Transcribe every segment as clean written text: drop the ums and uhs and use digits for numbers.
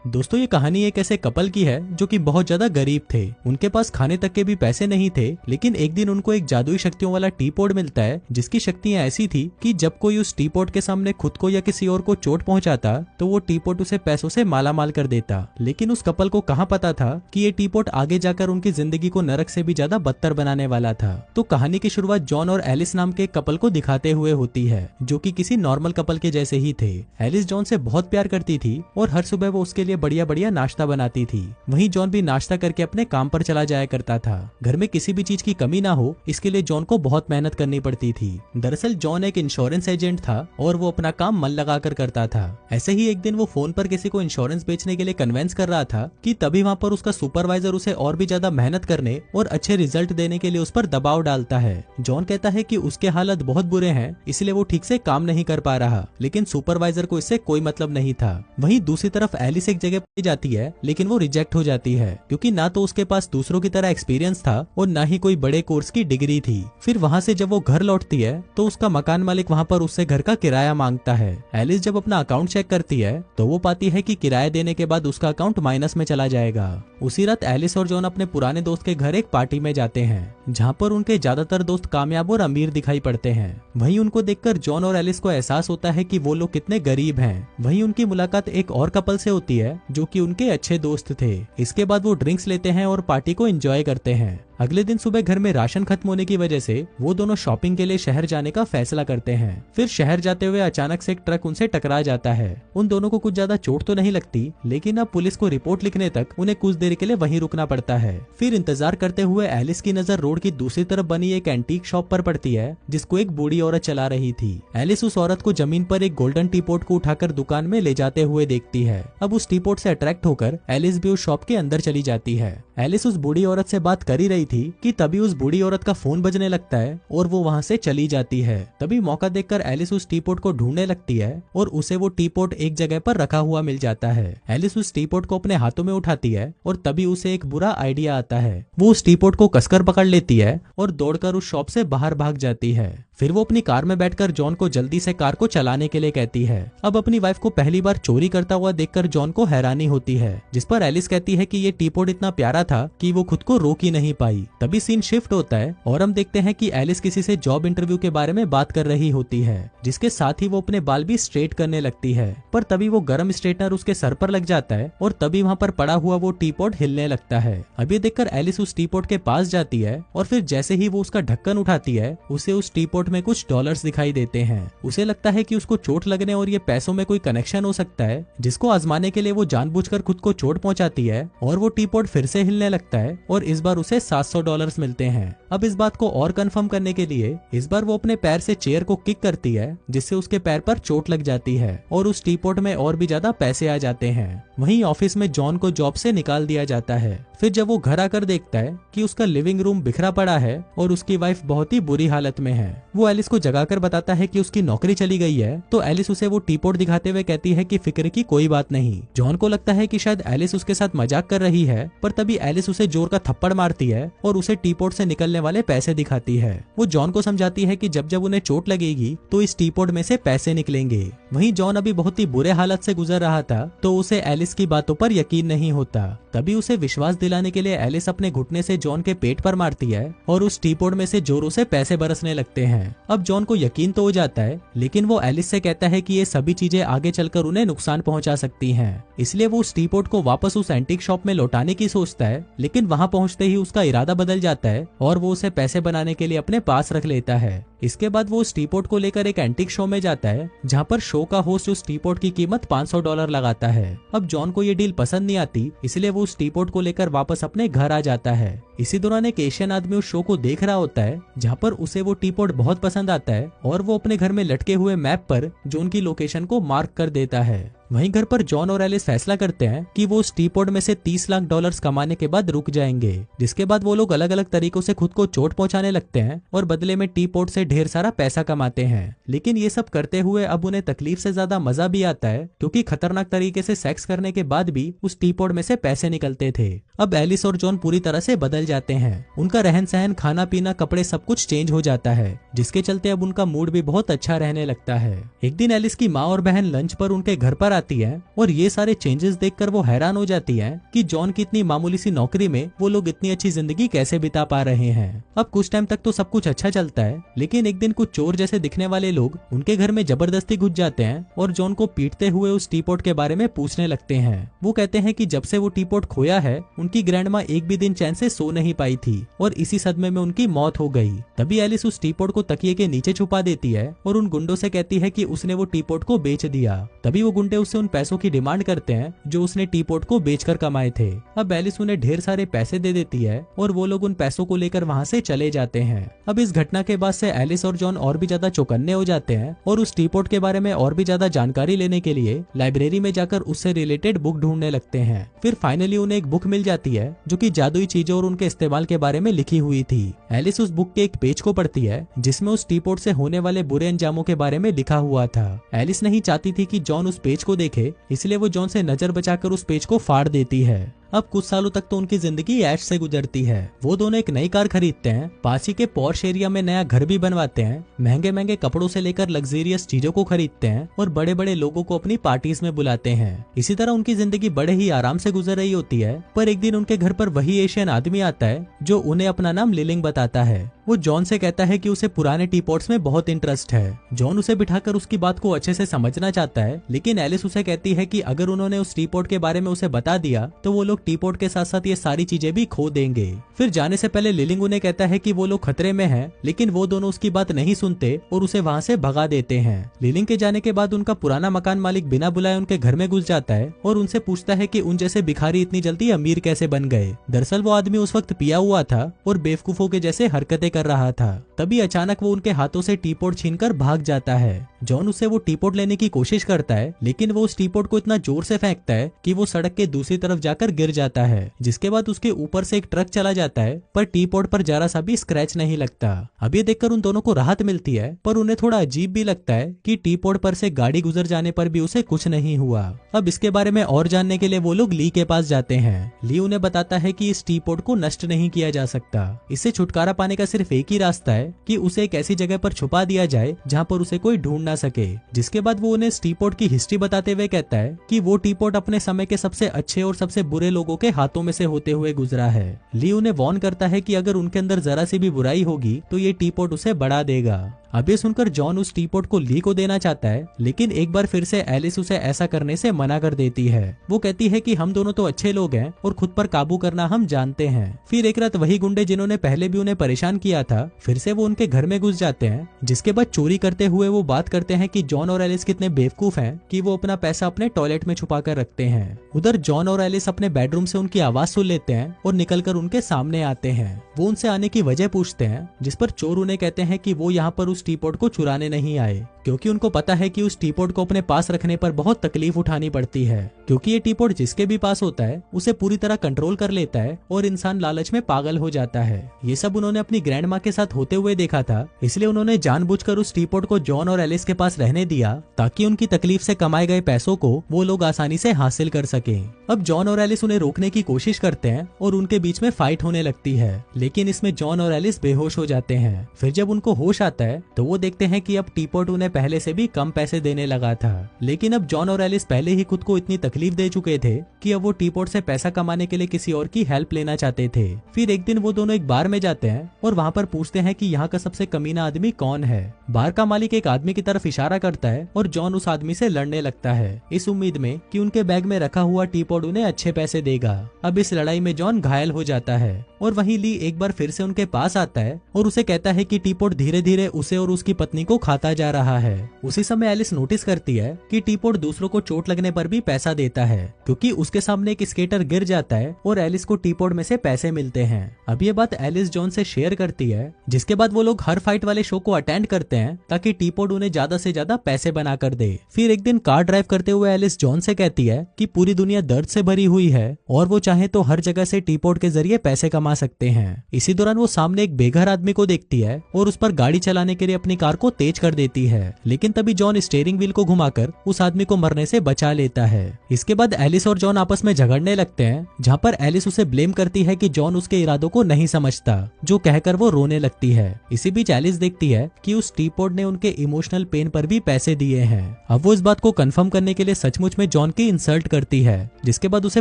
दोस्तों ये कहानी एक ऐसे कपल की है जो कि बहुत ज्यादा गरीब थे। उनके पास खाने तक के भी पैसे नहीं थे, लेकिन एक दिन उनको एक जादुई शक्तियों वाला टी पॉट मिलता है जिसकी शक्तियां ऐसी थी कि जब कोई उस टी पॉट के सामने खुद को या किसी और को चोट पहुंचाता तो वो टी पॉट उसे पैसों से माला माल कर देता। लेकिन उस कपल को कहाँ पता था कि ये टी पॉट आगे जाकर उनकी जिंदगी को नरक से भी ज्यादा बदतर बनाने वाला था। तो कहानी की शुरुआत जॉन और एलिस नाम के कपल को दिखाते हुए होती है जो कि किसी नॉर्मल कपल के जैसे ही थे। एलिस जॉन से बहुत प्यार करती थी और हर सुबह वो उसके लिए बढ़िया बढ़िया नाश्ता बनाती थी। वहीं जॉन भी नाश्ता करके अपने काम पर चला जाया करता था। घर में किसी भी चीज की कमी ना हो इसके लिए जॉन को बहुत मेहनत करनी पड़ती थी। दरअसल जॉन एक इंश्योरेंस एजेंट था और वो अपना काम मन लगाकर करता था। ऐसे ही एक दिन वो फोन पर किसी को इंश्योरेंस बेचने के लिए कन्वेंस कर रहा था कि तभी वहाँ पर उसका सुपरवाइजर उसे और भी ज्यादा मेहनत करने और अच्छे रिजल्ट देने के लिए उस पर दबाव डालता है। जॉन कहता है कि उसके हालत बहुत बुरे हैं इसलिए वो ठीक से काम नहीं कर पा रहा, लेकिन सुपरवाइजर को इससे कोई मतलब नहीं था। वहीं दूसरी तरफ एलिस एक जगह पर जाती है लेकिन वो रिजेक्ट हो जाती है क्योंकि ना तो उसके पास दूसरों की तरह एक्सपीरियंस था और ना ही कोई बड़े कोर्स की डिग्री थी। फिर वहाँ से जब वो घर लौटती है तो उसका मकान मालिक वहाँ पर उससे घर का किराया मांगता है। एलिस जब अपना अकाउंट चेक करती है तो वो पाती है कि किराया देने के बाद उसका अकाउंट माइनस में चला जाएगा। उसी रात एलिस और जॉन अपने पुराने दोस्त के घर एक पार्टी में जाते हैं जहाँ पर उनके ज्यादातर दोस्त कामयाब और अमीर दिखाई पड़ते हैं। वहीं उनको देखकर जॉन और एलिस को एहसास होता है कि वो लोग कितने गरीब हैं। वहीं उनकी मुलाकात एक और कपल से होती है जो कि उनके अच्छे दोस्त थे। इसके बाद वो ड्रिंक्स लेते हैं और पार्टी को एंजॉय करते हैं। अगले दिन सुबह घर में राशन खत्म होने की वजह से वो दोनों शॉपिंग के लिए शहर जाने का फैसला करते हैं। फिर शहर जाते हुए अचानक से एक ट्रक उनसे टकरा जाता है। उन दोनों को कुछ ज्यादा चोट तो नहीं लगती, लेकिन अब पुलिस को रिपोर्ट लिखने तक उन्हें कुछ देर के लिए वहीं रुकना पड़ता है। फिर इंतजार करते हुए एलिस की नजर रोड की दूसरी तरफ बनी एक एंटीक शॉप पर पड़ती है जिसको एक बूढ़ी औरत चला रही थी। एलिस उस औरत को जमीन पर एक गोल्डन टी पॉट को उठाकर दुकान में ले जाते हुए देखती है। अब उस टी पॉट से अट्रैक्ट होकर एलिस भी उस शॉप के अंदर चली जाती है। एलिस उस बूढ़ी औरत से बात कर ही रही थी कि तभी उस बूढ़ी औरत का फोन बजने लगता है और वो वहाँ से चली जाती है। तभी मौका देखकर एलिस उस टी पॉट को ढूंढने लगती है और उसे वो टी पॉट एक जगह पर रखा हुआ मिल जाता है। एलिस उस टी पॉट को अपने हाथों में उठाती है और तभी उसे एक बुरा आइडिया आता है। वो उस टी पॉट को कसकर पकड़ लेती है और दौड़कर उस शॉप से बाहर भाग जाती है। फिर वो अपनी कार में बैठकर जॉन को जल्दी से कार को चलाने के लिए कहती है। अब अपनी वाइफ को पहली बार चोरी करता हुआ देखकर जॉन को हैरानी होती है, जिस पर एलिस कहती है कि ये टी पॉट इतना प्यारा था कि वो खुद को रोक ही नहीं पाई। तभी सीन शिफ्ट होता है और हम देखते हैं कि एलिस किसी से जॉब इंटरव्यू के बारे में बात कर रही होती है, जिसके साथ ही वो अपने बाल भी स्ट्रेट करने लगती है। पर तभी वो गर्म स्ट्रेटनर उसके सर पर लग जाता है और तभी वहाँ पर पड़ा हुआ वो टी पॉट हिलने लगता है। अब ये देखकर एलिस उस टी पॉट के पास जाती है और फिर जैसे ही वो उसका ढक्कन उठाती है उसे उस टी पॉट में कुछ डॉलर्स दिखाई देते हैं। उसे लगता है कि उसको चोट लगने और ये पैसों में कोई कनेक्शन हो सकता है, जिसको आजमाने के लिए वो जानबूझकर खुद को चोट पहुंचाती है और वो टी पॉट फिर से हिलने लगता है और इस बार उसे $700 मिलते हैं। अब इस बात को और कंफर्म करने के लिए इस बार वो अपने पैर से चेयर को किक करती है जिससे उसके पैर पर चोट लग जाती है और उस टी पॉट में और भी ज्यादा पैसे आ जाते हैं। वहीं ऑफिस में जॉन को जॉब से निकाल दिया जाता है। फिर जब वो घर आकर देखता है कि उसका लिविंग रूम बिखरा पड़ा है और उसकी वाइफ बहुत ही बुरी हालत में है, वो एलिस को जगाकर बताता है कि उसकी नौकरी चली गई है। तो एलिस उसे वो टी पॉट दिखाते हुए कहती है कि फिक्र की कोई बात नहीं। जॉन को लगता है कि शायद एलिस उसके साथ मजाक कर रही है, पर तभी एलिस उसे जोर का थप्पड़ मारती है और उसे टी पॉट से निकलने वाले पैसे दिखाती है। वो जॉन को समझाती है कि जब जब उन्हें चोट लगेगी तो इस टी पॉट में से पैसे निकलेंगे। वहीं जॉन अभी बहुत ही बुरे हालत से गुजर रहा था तो उसे एलिस की बातों पर यकीन नहीं होता। तभी उसे विश्वास दिलाने के लिए एलिस अपने घुटने से जॉन के पेट पर मारती है और उस टी पॉट में से जोरों से पैसे बरसने लगते हैं। अब जॉन को यकीन तो हो जाता है, लेकिन वो एलिस से कहता है कि ये सभी चीजें आगे चलकर उन्हें नुकसान पहुंचा सकती हैं। इसलिए वो उस टी पॉट को वापस उस एंटीक शॉप में लौटाने की सोचता है, लेकिन वहां पहुंचते ही उसका इरादा बदल जाता है और वो उसे पैसे बनाने के लिए अपने पास रख लेता है। इसके बाद वो उस टी पॉट को लेकर एक एंटीक शो में जाता है जहाँ पर शो का होस्ट उस टी पॉट की कीमत $500 लगाता है। अब जॉन को ये डील पसंद नहीं आती, इसलिए वो उस टी पॉट को लेकर वापस अपने घर आ जाता है। इसी दौरान एक एशियन आदमी उस शो को देख रहा होता है जहाँ पर उसे वो टी पॉट बहुत पसंद आता है और वो अपने घर में लटके हुए मैप पर जो उनकी लोकेशन को मार्क कर देता है। वहीं घर पर जॉन और एलिस फैसला करते हैं कि वो उस टी पॉट में से $30 लाख कमाने के बाद रुक जाएंगे, जिसके बाद वो लोग अलग अलग तरीकों से खुद को चोट पहुंचाने लगते हैं और बदले में टी पॉट से ढेर सारा पैसा कमाते हैं। लेकिन ये सब करते हुए अब उन्हें तकलीफ से ज्यादा मजा भी आता है, क्योंकि खतरनाक तरीके से सेक्स करने के बाद भी उस टी पॉट में से पैसे निकलते थे। अब एलिस और जॉन पूरी तरह से बदल जाते हैं। उनका रहन सहन, खाना पीना, कपड़े सब कुछ चेंज हो जाता है, जिसके चलते अब उनका मूड भी बहुत अच्छा रहने लगता है। एक दिन एलिस की माँ और बहन लंच पर उनके घर पर आती है और ये सारे चेंजेस देखकर वो हैरान हो जाती है कि जॉन की इतनी मामूली सी नौकरी में वो लोग इतनी अच्छी जिंदगी कैसे बिता पा रहे हैं। अब कुछ टाइम तक तो सब कुछ अच्छा चलता है, लेकिन एक दिन कुछ चोर जैसे दिखने वाले लोग उनके घर में जबरदस्ती घुस जाते हैं और जॉन को पीटते हुए उस टीपॉट के बारे में पूछने लगते हैं। वो कहते हैं कि जब से वो टीपॉट खोया है उनकी ग्रैंडमा एक भी दिन चैन से सो नहीं पाई थी और इसी सदमे में उनकी मौत हो गई। तभी एलिस उस टीपॉट को तकिए के नीचे छुपा देती है और उन गुंडों से कहती है कि उसने वो टीपॉट को बेच दिया। तभी वो गुंडे उससे उन पैसों की डिमांड करते हैं जो उसने टीपॉट को बेचकर कमाए थे। अब एलिस उन्हें ढेर सारे पैसे दे देती है और वो लोग उन पैसों को लेकर वहाँ से चले जाते हैं। अब इस घटना के बाद से एलिस और जॉन और भी ज्यादा चौकन्ने हो जाते हैं और उस टीपॉट के बारे में और भी ज्यादा जानकारी लेने के लिए लाइब्रेरी में जाकर उससे रिलेटेड बुक ढूंढने लगते हैं। फिर फाइनली उन्हें एक बुक मिल जाती है जो कि जादुई चीजों और उनके इस्तेमाल के बारे में लिखी हुई थी। एलिस उस बुक के एक पेज को पढ़ती है जिसमें उस टीपॉट से होने वाले बुरे अंजामों के बारे में लिखा हुआ था। एलिस नहीं चाहती थी कि जॉन उस पेज को देखे, इसलिए वो जॉन से नजर बचाकर उस पेज को फाड़ देती है। अब कुछ सालों तक तो उनकी जिंदगी ऐश से गुजरती है। वो दोनों एक नई कार खरीदते हैं, पास ही के पॉर्श एरिया में नया घर भी बनवाते हैं, महंगे महंगे कपड़ों से लेकर लग्जरियस चीजों को खरीदते हैं और बड़े बड़े लोगों को अपनी पार्टीज में बुलाते हैं। इसी तरह उनकी जिंदगी बड़े ही आराम से गुजर रही होती है। पर एक दिन उनके घर पर वही एशियन आदमी आता है जो उन्हें अपना नाम लिलिंग बताता है। वो जॉन से कहता है कि उसे पुराने टीपॉट्स में बहुत इंटरेस्ट है। जॉन उसे बिठाकर उसकी बात को अच्छे से समझना चाहता है, लेकिन एलिस उसे कहती है कि अगर उन्होंने उस टीपॉट के बारे में उसे बता दिया तो वो लोग टीपॉट के साथ साथ ये सारी चीजें भी खो देंगे। फिर जाने से पहले लिलिंग उन्हें कहता है कि वो लोग खतरे में हैं, लेकिन वो दोनों उसकी बात नहीं सुनते और उसे वहाँ से भगा देते हैं। लिलिंग के जाने के बाद उनका पुराना मकान मालिक बिना बुलाए उनके घर में घुस जाता है और उनसे पूछता है कि उन जैसे भिखारी इतनी जल्दी अमीर कैसे बन गए। दरअसल वो आदमी उस वक्त पिया हुआ था और बेवकूफों के जैसे हरकतें कर रहा था। तभी अचानक वो उनके हाथों से टीपॉट छीनकर भाग जाता है। जॉन उससे वो टीपॉट लेने की कोशिश करता है, लेकिन वो उस टीपॉट को इतना जोर से फेंकता है कि वो सड़क के दूसरी तरफ जाकर गिर जाता है, जिसके बाद उसके ऊपर से एक ट्रक चला जाता है, पर टीपॉट पर जरा सा भी स्क्रैच नहीं लगता। अब ये देखकर उन दोनों को राहत मिलती है, पर उन्हें थोड़ा अजीब भी लगता है कि टीपॉट पर से गाड़ी गुजर जाने पर भी उसे कुछ नहीं हुआ। अब इसके बारे में और जानने के लिए वो लोग ली के पास जाते हैं। ली उन्हें बताता है कि इस टीपॉट को नष्ट नहीं किया जा सकता। इससे छुटकारा पाने का सिर्फ एक ही रास्ता है कि उसे एक ऐसी जगह पर छुपा दिया जाए जहाँ पर उसे कोई ढूंढ ना सके। जिसके बाद वो उन्हें इस टीपॉट की हिस्ट्री बताते हुए कहता है कि वो टीपॉट अपने समय के सबसे अच्छे और सबसे बुरे लोगों के हाथों में से होते हुए गुजरा है। ली उन्हें वॉर्न करता है कि अगर उनके अंदर जरा सी भी बुराई होगी तो ये टीपॉट उसे बढ़ा देगा। अब ये सुनकर जॉन उस टीपॉट को ली को देना चाहता है, लेकिन एक बार फिर से एलिस उसे ऐसा करने से मना कर देती है। वो कहती है कि हम दोनों तो अच्छे लोग हैं और खुद पर काबू करना हम जानते हैं। फिर एक रात वही गुंडे जिन्होंने पहले भी उन्हें परेशान किया था, फिर से वो उनके घर में घुस जाते हैं, जिसके बाद चोरी करते हुए वो बात करते हैं कि जॉन और एलिस कितने बेवकूफ हैं कि वो अपना पैसा अपने टॉयलेट में छुपा कर रखते हैं। उधर जॉन और एलिस अपने बेडरूम से उनकी आवाज सुन लेते हैं और निकलकर उनके सामने आते हैं। वो उनसे आने की वजह पूछते हैं, जिस पर चोर उन्हें कहते हैं कि वो यहाँ पर उस टीपॉट को चुराने नहीं आए, क्योंकि उनको पता है कि उस टीपॉट को अपने पास रखने पर बहुत तकलीफ उठानी पड़ती है, क्योंकि ये टीपॉट जिसके भी पास होता है उसे पूरी तरह कंट्रोल कर लेता है और इंसान लालच में पागल हो जाता है। ये सब उन्होंने अपनी ग्रैंड माँ के साथ होते हुए देखा था, इसलिए उन्होंने जानबूझकर उस टीपॉट को जॉन और एलिस के पास रहने दिया ताकि उनकी तकलीफ से कमाए गए पैसों को वो लोग आसानी से हासिल कर सके। अब जॉन और एलिस उन्हें रोकने की कोशिश करते हैं और उनके बीच में फाइट होने लगती है, लेकिन इसमें जॉन और एलिस बेहोश हो जाते हैं। फिर जब उनको होश आता है तो वो देखते हैं कि अब टीपॉट उन्हें पहले से भी कम पैसे देने लगा था, लेकिन अब जॉन और एलिस पहले ही खुद को इतनी तकलीफ दे चुके थे कि अब वो टीपॉट से पैसा कमाने के लिए किसी और की हेल्प लेना चाहते थे। फिर एक दिन वो दोनों एक बार में जाते हैं और वहाँ पर पूछते हैं कि यहाँ का सबसे कमीना आदमी कौन है। बार का मालिक एक आदमी की तरफ इशारा करता है और जॉन उस आदमी से लड़ने लगता है, इस उम्मीद में कि उनके बैग में रखा हुआ टीपॉट उन्हें अच्छे पैसे देगा। अब इस लड़ाई में जॉन घायल हो जाता है और वहीं ली एक बार फिर से उनके पास आता है और उसे कहता है कि टीपॉट धीरे धीरे उसे और उसकी पत्नी को खाता जा रहा है। उसी समय एलिस नोटिस करती है कि टीपॉट दूसरों को चोट लगने पर भी पैसा देता है, क्योंकि उसके सामने एक स्केटर गिर जाता है और एलिस को टीपॉट में से पैसे मिलते हैं। अब ये बात एलिस जॉन से शेयर करती है, जिसके बाद वो लोग हर फाइट वाले शो को अटेंड करते हैं ताकि टीपॉट उन्हें ज्यादा से ज्यादा पैसे बना कर दे। फिर एक दिन कार ड्राइव करते हुए एलिस जॉन से कहती है कि पूरी दुनिया दर्द से भरी हुई है और वो चाहे तो हर जगह से टीपॉट के जरिए पैसे कमा कमा सकते हैं। इसी दौरान वो सामने एक बेघर आदमी को देखती है और उस पर गाड़ी चलाने के लिए अपनी कार को तेज कर देती है, लेकिन तभी जॉन स्टीयरिंग व्हील को घुमाकर उस आदमी को मरने से बचा लेता है। इसके बाद एलिस और जॉन आपस में झगड़ने लगते हैं, जहाँ पर एलिस उसे ब्लेम करती है कि जॉन उसके इरादों को नहीं समझता, जो कहकर वो रोने लगती है। इसी बीच एलिस देखती है कि उस टीपॉट ने उनके इमोशनल पेन पर भी पैसे दिए हैं। अब वो इस बात को कंफर्म करने के लिए सचमुच में जॉन की इंसल्ट करती है, जिसके बाद उसे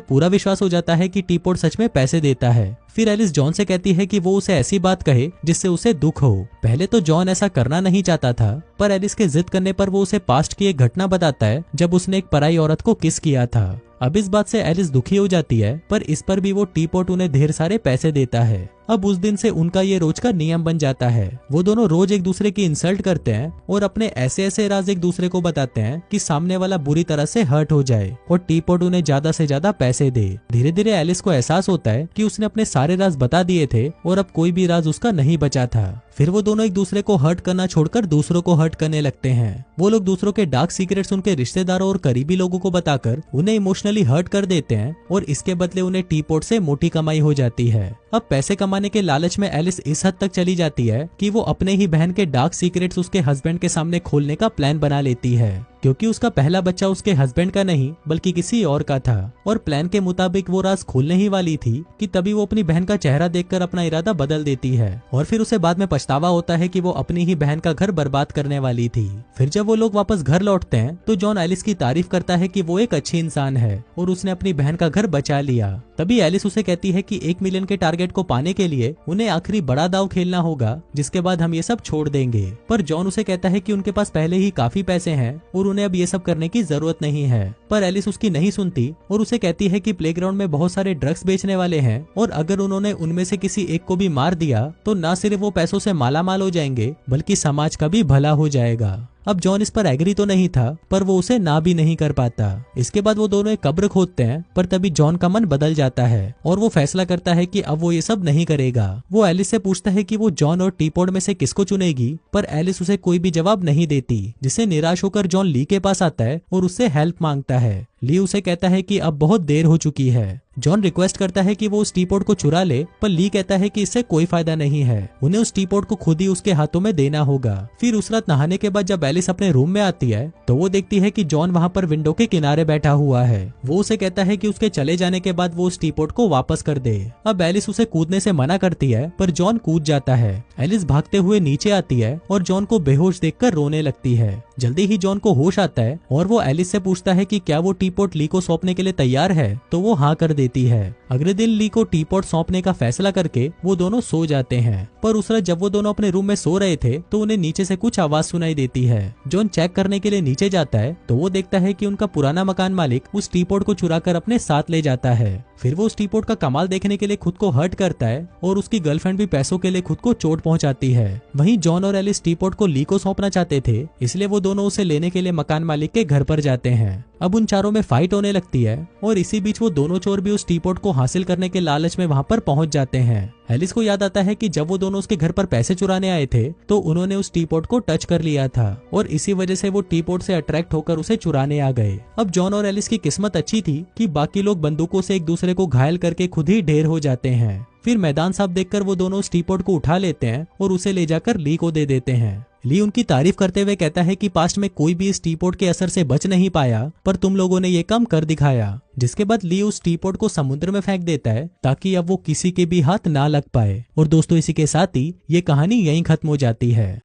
पूरा विश्वास हो जाता है कि टीपॉट सच में पैसे देता है। फिर एलिस जॉन से कहती है कि वो उसे ऐसी बात कहे जिससे उसे दुख हो। पहले तो जॉन ऐसा करना नहीं चाहता था, पर एलिस के जिद करने पर वो उसे पास्ट की एक घटना बताता है जब उसने एक पराई औरत को किस किया था। अब इस बात से एलिस दुखी हो जाती है, पर इस पर भी वो टीपॉट उन्हें ढेर सारे पैसे देता है। अब उस दिन से उनका ये रोज का नियम बन जाता है। वो दोनों रोज एक दूसरे की इंसल्ट करते हैं और अपने ऐसे ऐसे राज एक दूसरे को बताते हैं कि सामने वाला बुरी तरह से हर्ट हो जाए और टीपॉट उन्हें ज्यादा से ज्यादा पैसे दे। धीरे धीरे एलिस को एहसास होता है कि उसने अपने सारे राज बता दिए थे और अब कोई भी राज उसका नहीं बचा था। फिर वो दोनों एक दूसरे को हर्ट करना छोड़कर दूसरों को हर्ट करने लगते हैं। वो लोग दूसरों के डार्क सीक्रेट्स उनके रिश्तेदारों और करीबी लोगों को बताकर उन्हें इमोशनली हर्ट कर देते हैं और इसके बदले उन्हें टीपॉट से मोटी कमाई हो जाती है। अब पैसे कमाने के लालच में एलिस इस हद तक चली जाती है कि वो अपने ही बहन के डार्क सीक्रेट्स उसके हस्बैंड के सामने खोलने का प्लान बना लेती है, क्योंकि उसका पहला बच्चा उसके हस्बैंड का नहीं बल्कि किसी और का था और प्लान के मुताबिक वो राज खोलने ही वाली थी कि तभी वो अपनी बहन का चेहरा देखकर अपना इरादा बदल देती है और फिर उसे बाद में पछतावा होता है कि वो अपनी ही बहन का घर बर्बाद करने वाली थी। फिर जब वो लोग वापस घर लौटते हैं तो जॉन एलिस की तारीफ करता है कि वो एक अच्छी इंसान है और उसने अपनी बहन का घर बचा लिया। तभी एलिस उसे कहती है कि 1 मिलियन के टारगेट को पाने के लिए उन्हें आखिरी बड़ा दाव खेलना होगा, जिसके बाद हम ये सब छोड़ देंगे। पर जॉन उसे कहता है कि उनके पास पहले ही काफी पैसे हैं और उन्हें अब ये सब करने की जरूरत नहीं है। पर एलिस उसकी नहीं सुनती और उसे कहती है कि प्लेग्राउंड में बहुत सारे ड्रग्स बेचने वाले हैं और अगर उन्होंने उनमें से किसी एक को भी मार दिया तो न सिर्फ वो पैसों से मालामाल हो जाएंगे बल्कि समाज का भी भला हो जाएगा। अब जॉन इस पर एग्री तो नहीं था, पर वो उसे ना भी नहीं कर पाता। इसके बाद वो दोनों एक कब्र खोदते हैं, पर तभी जॉन का मन बदल जाता है और वो फैसला करता है कि अब वो ये सब नहीं करेगा। वो एलिस से पूछता है कि वो जॉन और टीपॉट में से किसको चुनेगी, पर एलिस उसे कोई भी जवाब नहीं देती, जिससे निराश होकर जॉन ली के पास आता है और उससे हेल्प मांगता है। ली उसे कहता है कि अब बहुत देर हो चुकी है। जॉन रिक्वेस्ट करता है कि वो उस टीपॉट को चुरा ले, पर ली कहता है कि इससे कोई फायदा नहीं है, उन्हें उस टीपॉट को खुद ही उसके हाथों में देना होगा। फिर उस रात नहाने के बाद जब एलिस अपने रूम में आती है तो वो देखती है कि जॉन वहाँ पर विंडो के किनारे बैठा हुआ है। वो उसे कहता है कि उसके चले जाने के बाद वो उस टीपॉट को वापस कर दे। अब एलिस उसे कूदने से मना करती है, पर जॉन कूद जाता है। एलिस भागते हुए नीचे आती है और जॉन को बेहोश देखकर रोने लगती है। जल्दी ही जॉन को होश आता है और वो एलिस से पूछता है कि क्या वो टीपॉट ली को सौंपने के लिए तैयार है, तो वो हाँ कर देती है। अगले दिन ली को टीपॉट सौंपने का फैसला करके वो दोनों सो जाते हैं। पर उस रात जब वो दोनों अपने रूम में सो रहे थे तो उन्हें नीचे से कुछ आवाज सुनाई देती है। जॉन चेक करने के लिए नीचे जाता है तो वो देखता है कि उनका पुराना मकान मालिक उस टीपॉट को चुरा कर अपने साथ ले जाता है। फिर वो उस टीपॉट का कमाल देखने के लिए खुद को हर्ट करता है और उसकी गर्लफ्रेंड भी पैसों के लिए खुद को चोट पहुंचाती है। वहीं जॉन और एलिस टीपॉट को ली को सौंपना चाहते थे, इसलिए वो दोनों उसे लेने के लिए मकान मालिक के घर पर जाते हैं। अब उन चारों में फाइट होने लगती है और इसी बीच वो दोनों चोर भी उस टीपॉट को हासिल करने के लालच में वहां पर पहुंच जाते हैं। एलिस को याद आता है कि जब वो दोनों उसके घर पर पैसे चुराने आए थे तो उन्होंने उस टीपॉट को टच कर लिया था और इसी वजह से वो टीपॉट से अट्रैक्ट होकर उसे चुराने आ गए। अब जॉन और एलिस की किस्मत अच्छी थी कि बाकी लोग बंदूकों से एक दूसरे को घायल करके खुद ही ढेर हो जाते हैं। फिर मैदान साफ देखकर वो दोनों उस टीपॉट को उठा लेते हैं और उसे ले जाकर ली को दे देते हैं। ली उनकी तारीफ करते हुए कहता है कि पास्ट में कोई भी इस टीपॉट के असर से बच नहीं पाया, पर तुम लोगों ने ये काम कर दिखाया। जिसके बाद ली उस टीपॉट को समुद्र में फेंक देता है ताकि अब वो किसी के भी हाथ ना लग पाए। और दोस्तों, इसी के साथ ही ये कहानी यहीं खत्म हो जाती है।